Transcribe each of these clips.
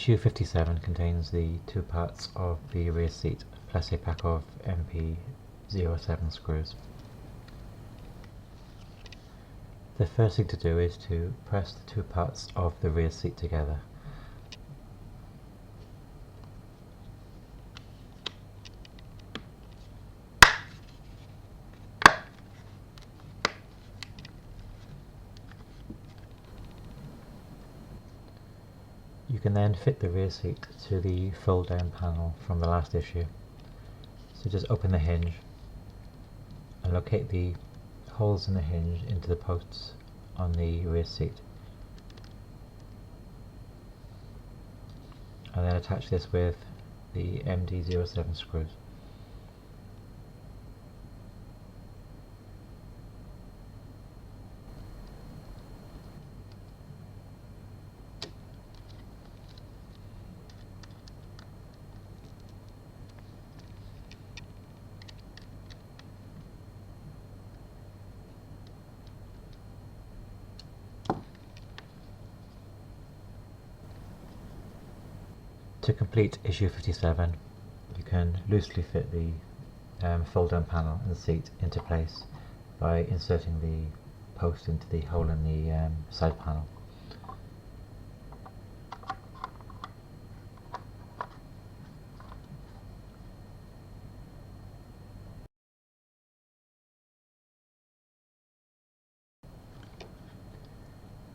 Issue 57 contains the two parts of the rear seat plus a pack of MP07 screws. The first thing to do is to press the two parts of the rear seat together. You can then fit the rear seat to the fold down panel from the last issue. So just open the hinge and locate the holes in the hinge into the posts on the rear seat. And then attach this with the MD07 screws. To complete issue 57, you can loosely fit the fold-down panel and the seat into place by inserting the post into the hole in the side panel.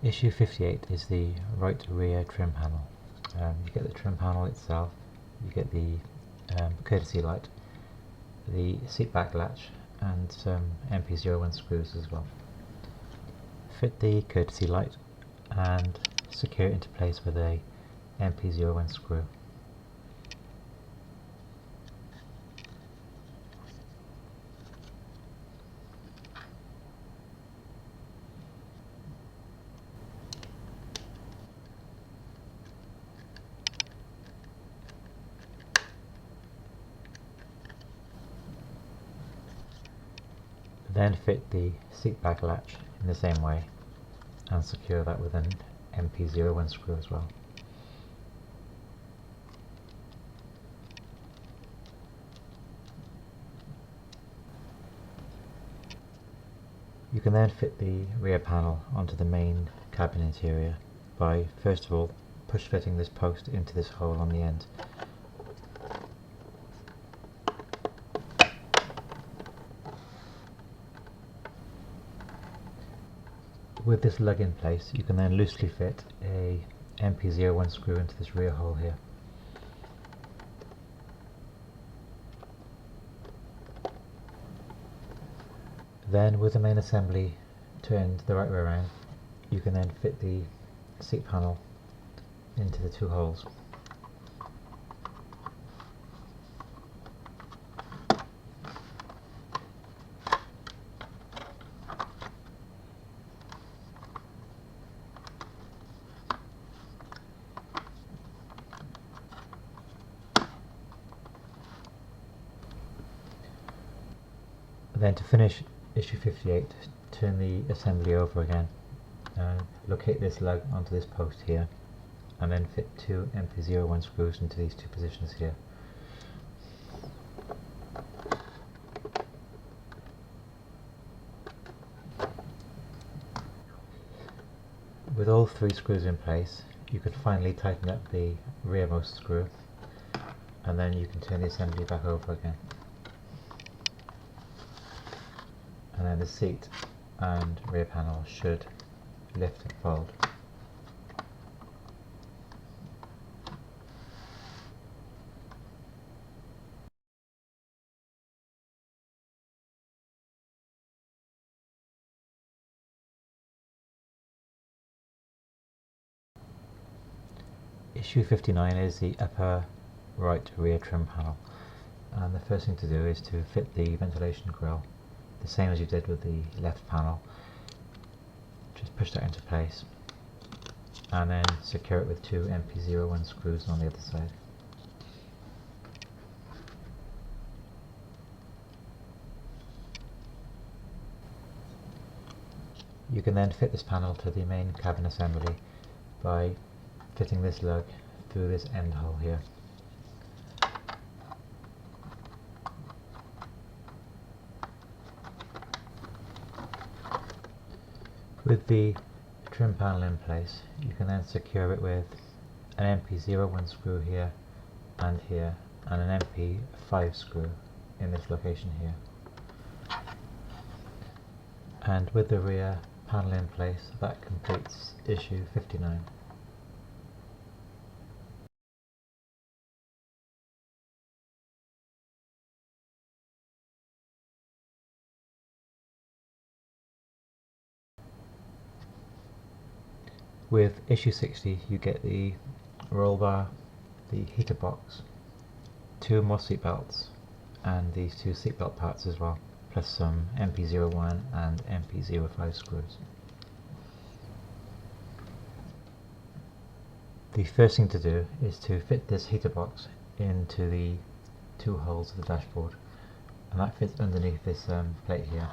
Issue 58 is the right rear trim panel. You get the trim panel itself, you get the courtesy light, the seat back latch and some MP01 screws as well. Fit the courtesy light and secure it into place with a MP01 screw. Then fit the seat back latch in the same way and secure that with an MP01 screw as well. You can then fit the rear panel onto the main cabin interior by first of all push fitting this post into this hole on the end. With this lug in place, you can then loosely fit a MP01 screw into this rear hole here. Then with the main assembly turned the right way around, you can then fit the seat panel into the two holes. Then to finish issue 58, turn the assembly over again, locate this lug onto this post here, and then fit two MP01 screws into these two positions here. With all three screws in place, you can finally tighten up the rearmost screw, and then you can turn the assembly back over again. And then the seat and rear panel should lift and fold. Issue 59 is the upper right rear trim panel, and the first thing to do is to fit the ventilation grille the same as you did with the left panel. Just push that into place and then secure it with two MP01 screws on the other side. You can then fit this panel to the main cabin assembly by fitting this lug through this end hole here. With the trim panel in place, you can then secure it with an MP01 screw here, and an MP5 screw in this location here. And with the rear panel in place, that completes issue 59. With issue 60 you get the roll bar, the heater box, 2 more seat belts, and these 2 seatbelt parts as well, plus some MP01 and MP05 screws. The first thing to do is to fit this heater box into the 2 holes of the dashboard, and that fits underneath this plate here.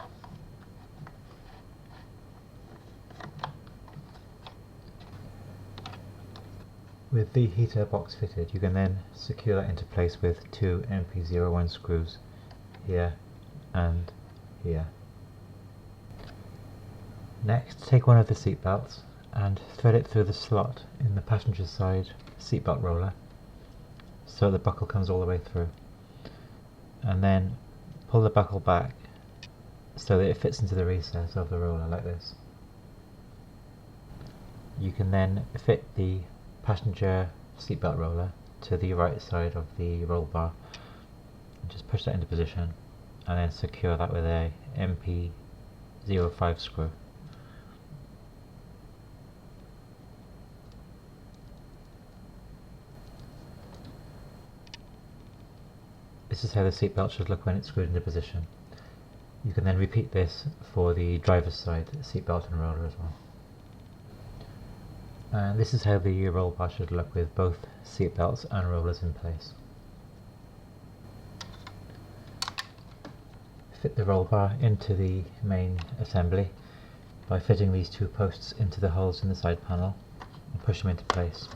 With the heater box fitted, you can then secure that into place with 2 MP01 screws here and here. Next, take one of the seat belts and thread it through the slot in the passenger side seatbelt roller so the buckle comes all the way through, and then pull the buckle back so that it fits into the recess of the roller like this. You can then fit the passenger seatbelt roller to the right side of the roll bar and just push that into position, and then secure that with a MP05 screw. This is how the seatbelt should look when it's screwed into position. You can then repeat this for the driver's side seatbelt and roller as well. And this is how the roll bar should look with both seat belts and rollers in place. Fit the roll bar into the main assembly by fitting these 2 posts into the holes in the side panel and push them into place.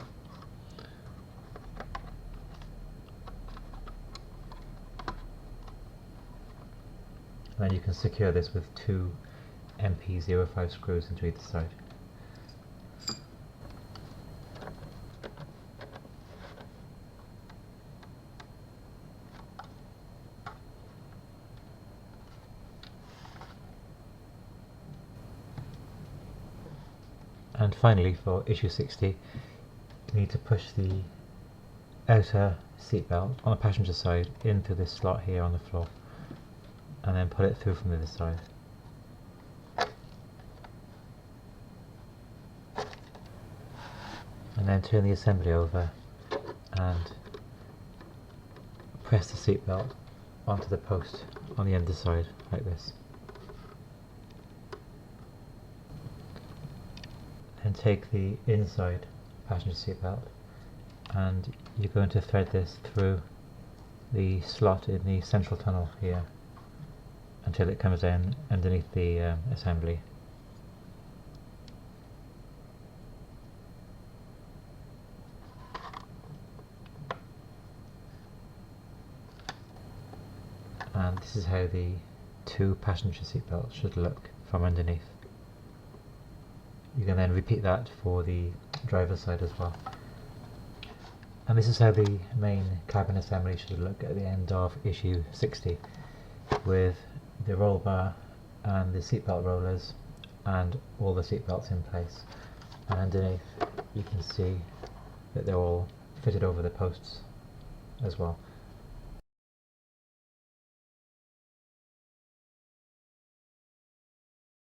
Then you can secure this with 2 MP05 screws into either side. And finally, for issue 60, you need to push the outer seat belt on the passenger side into this slot here on the floor, and then put it through from the other side. And then turn the assembly over and press the seat belt onto the post on the underside like this. Then take the inside passenger seat belt and you're going to thread this through the slot in the central tunnel here until it comes in underneath the assembly. And this is how the 2 passenger seat belts should look from underneath. You can then repeat that for the driver's side as well. And this is how the main cabin assembly should look at the end of issue 60, with the roll bar and the seatbelt rollers and all the seatbelts in place. And underneath you can see that they're all fitted over the posts as well.